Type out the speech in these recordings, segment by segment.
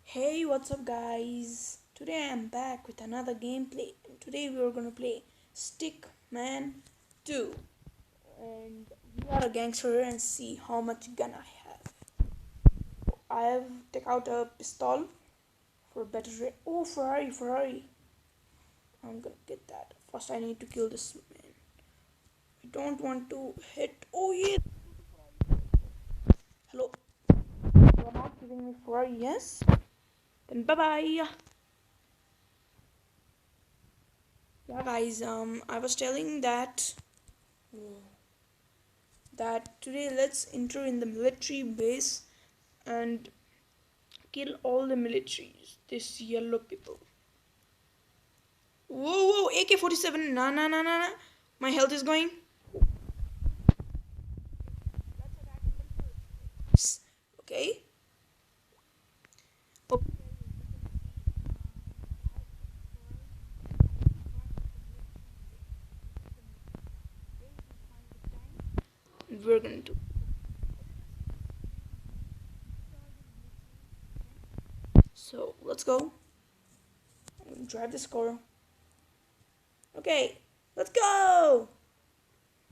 Hey, what's up, guys? Today I am back with another gameplay, and today we are gonna play Stickman 2. And we are a gangster and see how much gun I have. I have take out a pistol for better. Oh, Ferrari! I'm gonna get that. First, I need to kill this man. I don't want to hit. Oh yeah! Hello. You are not giving me Ferrari, yes? Then bye bye. Yeah, guys. I was telling that today let's enter in the military base and kill all the militaries, this yellow people. Whoa, AK-47. Nah. My health is going. Okay. Oh, we're going to. So let's go. I'm gonna drive this car. Okay, let's go.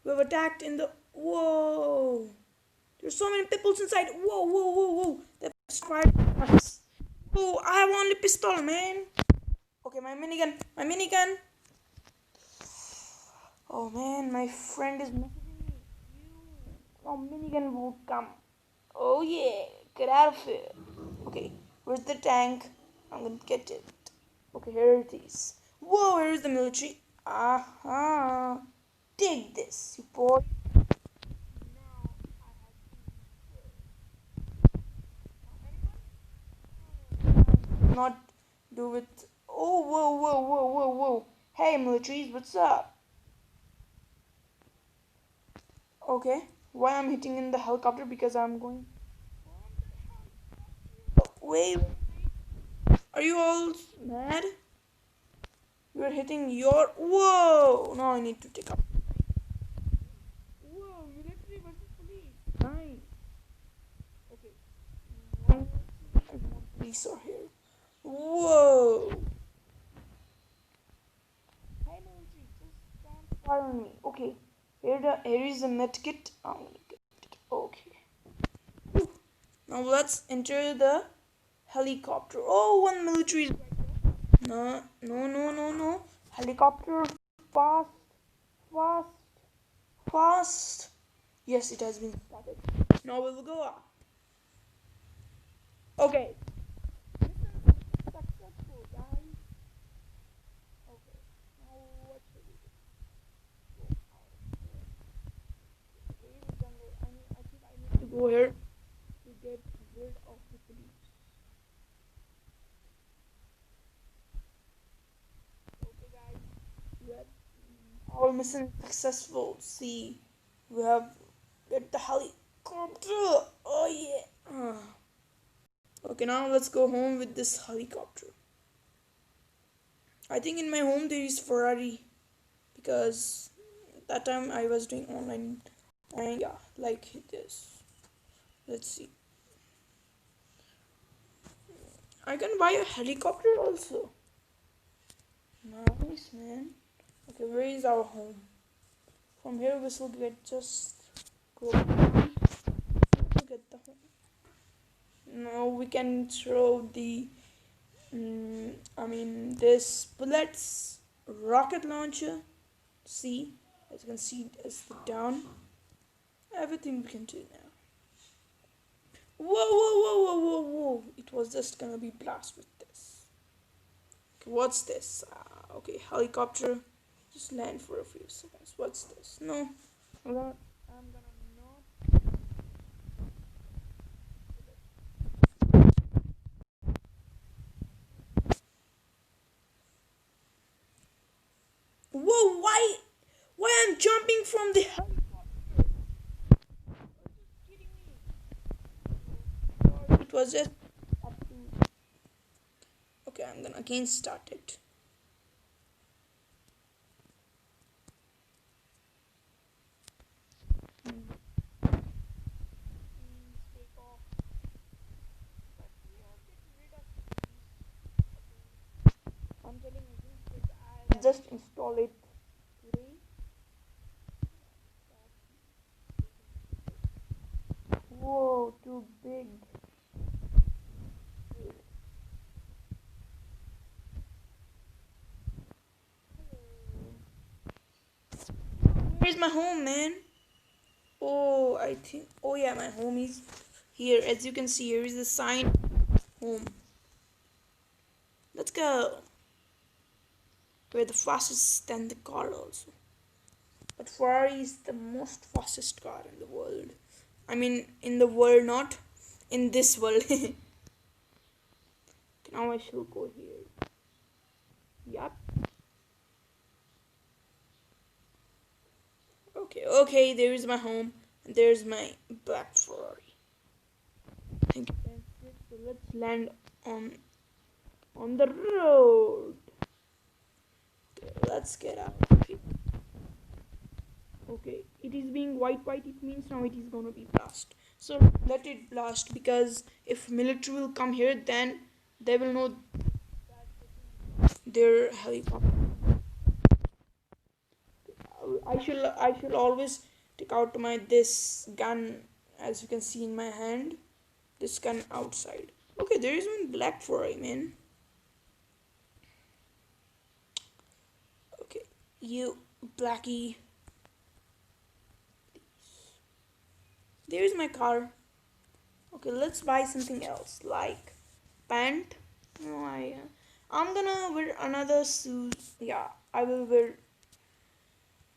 We have attacked in the. Whoa. There's so many people inside. Whoa. They're fired at us. Oh, I have only pistol, man. Okay, my minigun. Oh man, my friend is messaging me. Oh, minigun will come. Oh yeah, get out of here. Okay, where's the tank? I'm gonna get it. Okay, here it is. Whoa, here's the military. Uh-huh. Take this, you boy. Not do it. Oh, whoa. Hey, militaries, what's up? Okay, why I'm hitting in the helicopter? Because I'm going. Wait, are you all mad? You're hitting your. Whoa! Now I need to take up. Whoa, military versus police. Nice. Okay. Police are here. Whoa! Hey, military, just don't fire on me. Okay. Here is the medkit. I'm gonna get it. Okay. Now let's enter the helicopter. Oh, one military is right there. No. Helicopter, fast, fast, fast. Yes, it has been started. Now we will go up. Okay. Mission successful, guys. Okay. Now what should we do? I think I need to go here to get rid of the police. Okay, guys. We have our mission successful. See, we have get the helicopter. Oh yeah. Okay, now let's go home with this helicopter. I think in my home there is Ferrari because that time I was doing online. And yeah, like this. Let's see. I can buy a helicopter also. Nice, man. Okay, where is our home? From here we will get just go to get the home. Now we can throw the this bullets rocket launcher. See, as you can see, it's down. Everything we can do now. Whoa! It was just gonna be blast with this. Okay, what's this? Okay, helicopter. Just land for a few seconds. What's this? No, I'm gonna not. Whoa! Why I'm jumping from the helicopter? It was just up to. Okay, I'm gonna again start it. just install it today. Whoa, too big. Where's my home, man? Oh, I think. Oh, yeah, my home is here. As you can see, here is the sign home. Let's go. We're the fastest than the car, also. But Ferrari is the most fastest car in the world. I mean, in the world, not in this world. Now I shall go here. Yup. Okay, okay, there is my home. And there's my black Ferrari. I think that's it. So let's land on the road. Okay, let's get out of here. Okay, it is being white, it means now it is gonna be blast. So let it blast, because if military will come here, then they will know their helicopter. I shall always take out my this gun, as you can see in my hand. This gun outside. Okay, there is one black Ferrari, man. Okay, you blackie. There's my car. Okay, let's buy something else like pant. No, I'm gonna wear another suit. Yeah, I will wear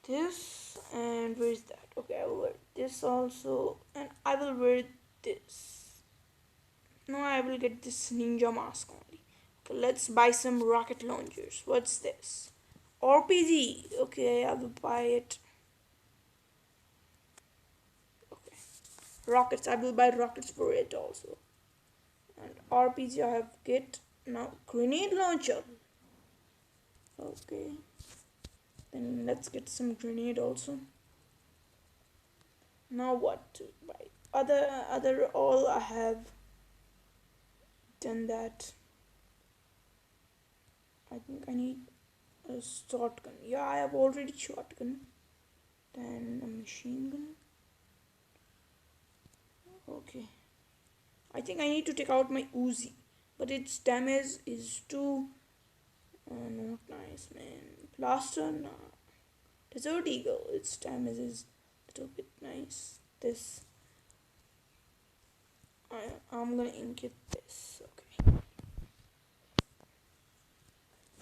this. And where's that? Okay, I will wear this also, and I will wear this. No, I will get this ninja mask only. Okay, let's buy some rocket launchers. What's this? RPG. Okay, I will buy it. Okay, rockets. I will buy rockets for it also. And RPG I have get. Now grenade launcher. Okay, then let's get some grenade also. Now what to buy? Other all I have done that. I think I need a shotgun. Yeah, I have already shotgun. Then a machine gun. Okay. I think I need to take out my Uzi, but its damage is too not nice, man. Blaster, nah. Desert Eagle, its damage is a little bit nice. This, I'm gonna ink it this. Okay.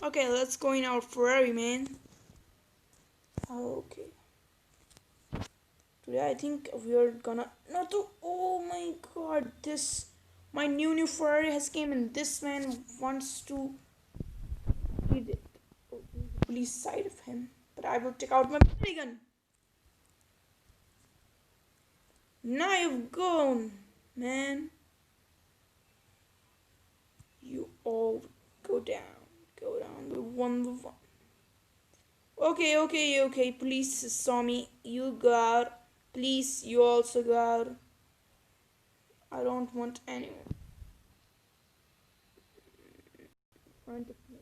Okay, let's go in our Ferrari, man. Okay. Today I think we are gonna not to. Oh my God! This my new Ferrari has came, and this man wants to read it. Oh, police side of him, but I will take out my gun. Now you've gone, man. You all go down. Go down the one. Okay. Police saw me. You got. Please, you also got. I don't want anyone in front of me.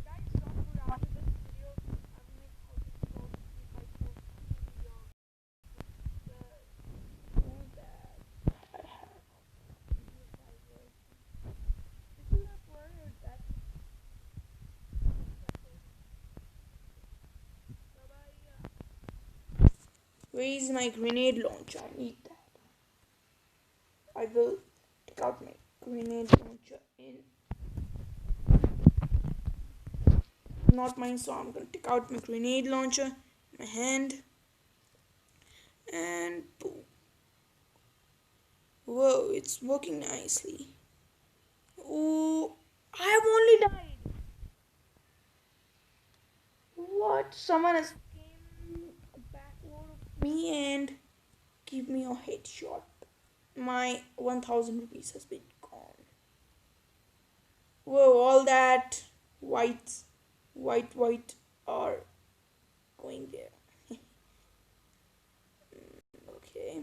Guys, don't worry. After this video, I will make how to solve if I solve the phone that I have. This is not worried that. Where is my grenade launcher? I need that. I will take out my grenade launcher in not mine, so I'm gonna take out my grenade launcher in my hand and boom. Whoa, it's working nicely. Oh, I have only died. What? Someone has came backward of me and give me a headshot. My 1000 rupees has been gone. Whoa, all that white are going there. Okay.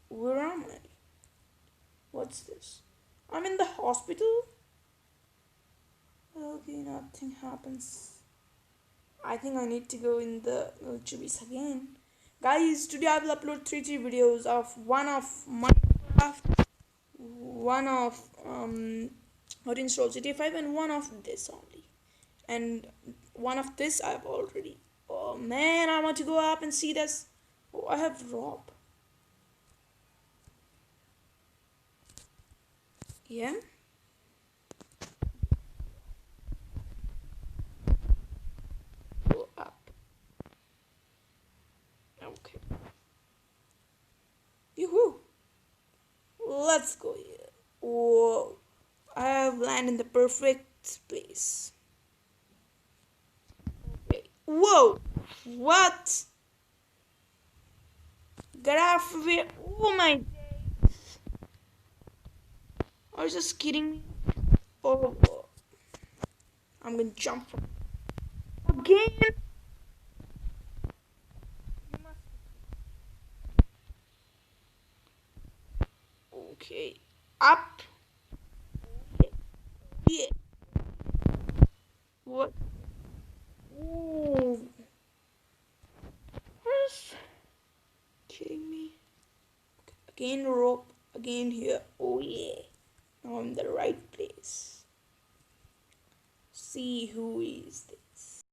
Where am I? What's this? I'm in the hospital? Okay, nothing happens. I think I need to go in the military base again. Guys, today I will upload three videos of one of Minecraft, one of how to install GTA 5, and one of this only. And one of this I've already. Oh man, I want to go up and see this. Oh, I have rob. Yeah. Go up. Okay. Yoo-hoo. Let's go here. Whoa. I have landed in the perfect place. Okay. Whoa. What? Get off of it. Oh my days. Are you just kidding me? Oh. I'm gonna jump again. Okay. Up. Yeah. What? Ooh. Where's kidding me? Again rope. Again here. Oh yeah. Now I'm in the right place. See who is this.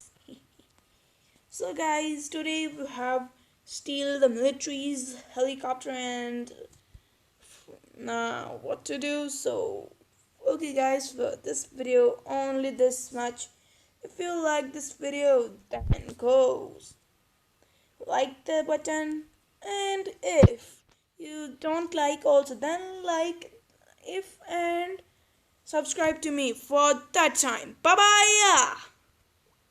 So guys, today we have steal the military's helicopter and now what to do. So okay guys, for this video only this much. If you like this video, then go like the button, and if you don't like also, then like if and subscribe to me for that time. Bye bye.